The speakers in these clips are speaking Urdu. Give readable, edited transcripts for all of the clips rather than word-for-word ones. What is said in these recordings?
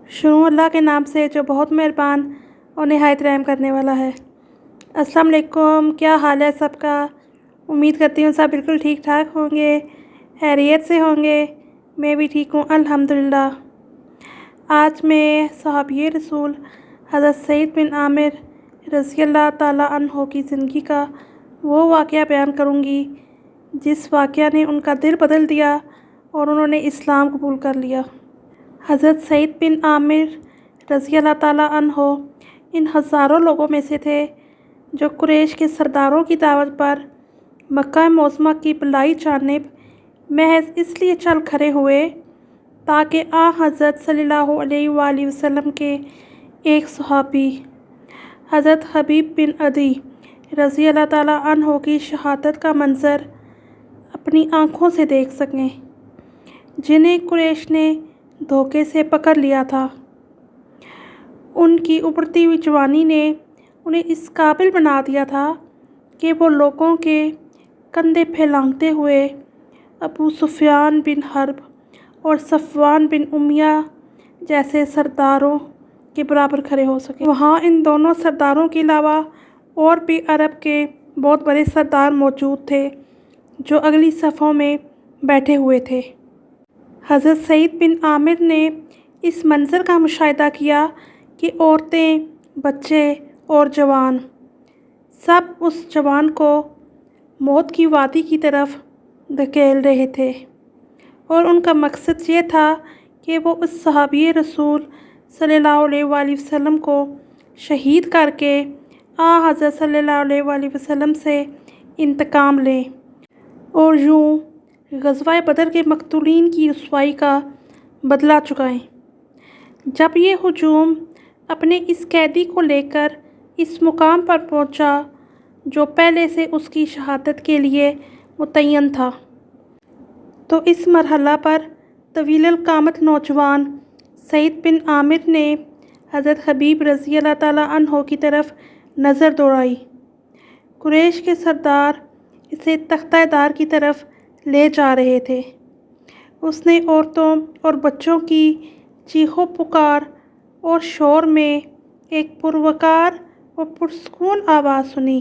شروع اللہ کے نام سے جو بہت مہربان اور نہایت رحم کرنے والا ہے۔ السلام علیکم، کیا حال ہے سب کا؟ امید کرتی ہوں سب بالکل ٹھیک ٹھاک ہوں گے، خیریت سے ہوں گے۔ میں بھی ٹھیک ہوں الحمدللہ۔ آج میں صحابی رسول حضرت سعید بن عامر رضی اللہ تعالیٰ عنہ کی زندگی کا وہ واقعہ بیان کروں گی جس واقعہ نے ان کا دل بدل دیا اور انہوں نے اسلام قبول کر لیا۔ حضرت سعید بن عامر رضی اللہ تعالیٰ عنہ ان ہزاروں لوگوں میں سے تھے جو قریش کے سرداروں کی دعوت پر مکہ معظمہ کی بالائی جانب محض اس لیے چل کھڑے ہوئے تاکہ حضرت صلی اللہ علیہ وآلہ وسلم کے ایک صحابی حضرت حبیب بن عدی رضی اللہ تعالیٰ عنہ کی شہادت کا منظر اپنی آنکھوں سے دیکھ سکیں، جنہیں قریش نے دھوکے سے پکڑ لیا تھا۔ ان کی ابھرتی ہوئی جوانی نے انہیں اس قابل بنا دیا تھا کہ وہ لوگوں کے کندھے پھیلانگتے ہوئے ابو سفیان بن حرب اور صفوان بن امیہ جیسے سرداروں کے برابر کھڑے ہو سکے۔ وہاں ان دونوں سرداروں کے علاوہ اور بھی عرب کے بہت بڑے سردار موجود تھے جو اگلی صفوں میں بیٹھے ہوئے تھے۔ حضرت سعید بن عامر نے اس منظر کا مشاہدہ کیا کہ عورتیں، بچے اور جوان سب اس جوان کو موت کی وادی کی طرف دھکیل رہے تھے، اور ان کا مقصد یہ تھا کہ وہ اس صحابی رسول صلی اللہ علیہ وآلہ وسلم کو شہید کر کے حضرت صلی اللہ علیہ وآلہ وسلم سے انتقام لیں اور یوں غزوہ بدر کے مقتولین کی رسوائی کا بدلہ چکائیں۔ جب یہ ہجوم اپنے اس قیدی کو لے کر اس مقام پر پہنچا جو پہلے سے اس کی شہادت کے لیے متعین تھا، تو اس مرحلہ پر طویل القامت نوجوان سعید بن عامر نے حضرت حبیب رضی اللہ تعالیٰ عنہ کی طرف نظر دوڑائی۔ قریش کے سردار اسے تختہ دار کی طرف لے جا رہے تھے۔ اس نے عورتوں اور بچوں کی چیخ و پکار اور شور میں ایک پروقار اور پرسکون آواز سنی۔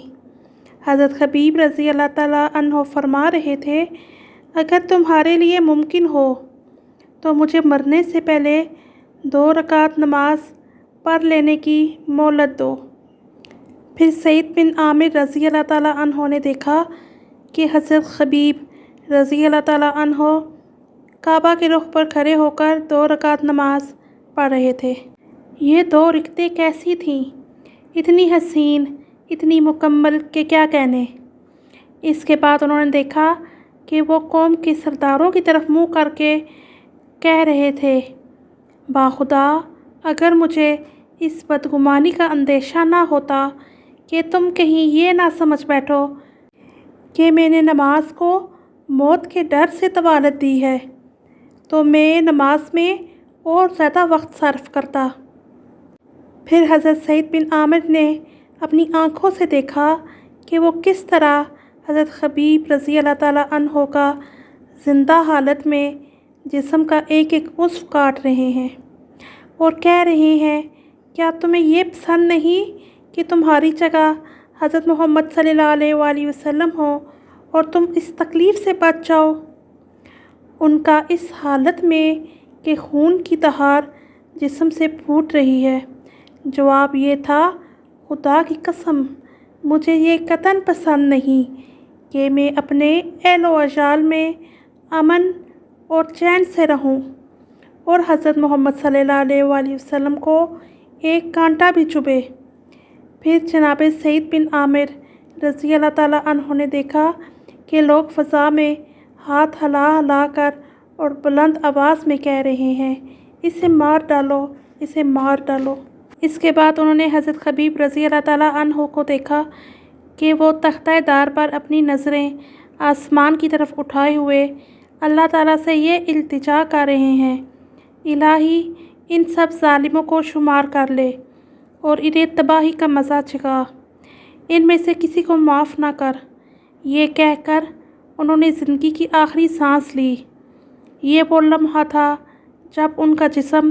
حضرت حبیب رضی اللہ تعالیٰ عنہ فرما رہے تھے، اگر تمہارے لیے ممکن ہو تو مجھے مرنے سے پہلے 2 رکعت نماز پڑھ لینے کی مہلت دو۔ پھر سعید بن عامر رضی اللہ تعالیٰ عنہ نے دیکھا کہ حضرت حبیب رضی اللہ تعالیٰ عنہ کعبہ کے رخ پر کھڑے ہو کر 2 رکعت نماز پڑھ رہے تھے۔ یہ 2 رکعتیں کیسی تھیں؟ اتنی حسین، اتنی مکمل کہ کیا کہنے۔ اس کے بعد انہوں نے دیکھا کہ وہ قوم کے سرداروں کی طرف منہ کر کے کہہ رہے تھے، باخدا اگر مجھے اس بدگمانی کا اندیشہ نہ ہوتا کہ تم کہیں یہ نہ سمجھ بیٹھو کہ میں نے نماز کو موت کے ڈر سے طوالت دی ہے، تو میں نماز میں اور زیادہ وقت صرف کرتا۔ پھر حضرت سعید بن عامر نے اپنی آنکھوں سے دیکھا کہ وہ کس طرح حضرت حبیب رضی اللہ تعالیٰ عنہ کا زندہ حالت میں جسم کا ایک ایک عضو کاٹ رہے ہیں اور کہہ رہے ہیں، کیا تمہیں یہ پسند نہیں کہ تمہاری جگہ حضرت محمد صلی اللہ علیہ وآلہ وسلم ہو اور تم اس تکلیف سے بچ جاؤ؟ ان کا اس حالت میں کہ خون کی دھار جسم سے پھوٹ رہی ہے، جواب یہ تھا، خدا کی قسم مجھے یہ قطعاً پسند نہیں کہ میں اپنے اہل و عیال میں امن اور چین سے رہوں اور حضرت محمد صلی اللہ علیہ وآلہ وسلم کو ایک کانٹا بھی چبھے۔ پھر جناب سعید بن عامر رضی اللہ تعالیٰ عنہ نے دیکھا کہ لوگ فضا میں ہاتھ ہلا ہلا کر اور بلند آواز میں کہہ رہے ہیں، اسے مار ڈالو، اسے مار ڈالو۔ اس کے بعد انہوں نے حضرت حبیب رضی اللہ تعالیٰ عنہ کو دیکھا کہ وہ تختہ دار پر اپنی نظریں آسمان کی طرف اٹھائے ہوئے اللہ تعالیٰ سے یہ التجا کر رہے ہیں، الہی ان سب ظالموں کو شمار کر لے اور انہیں تباہی کا مزہ چکھا، ان میں سے کسی کو معاف نہ کر۔ یہ کہہ کر انہوں نے زندگی کی آخری سانس لی۔ یہ وہ لمحہ تھا جب ان کا جسم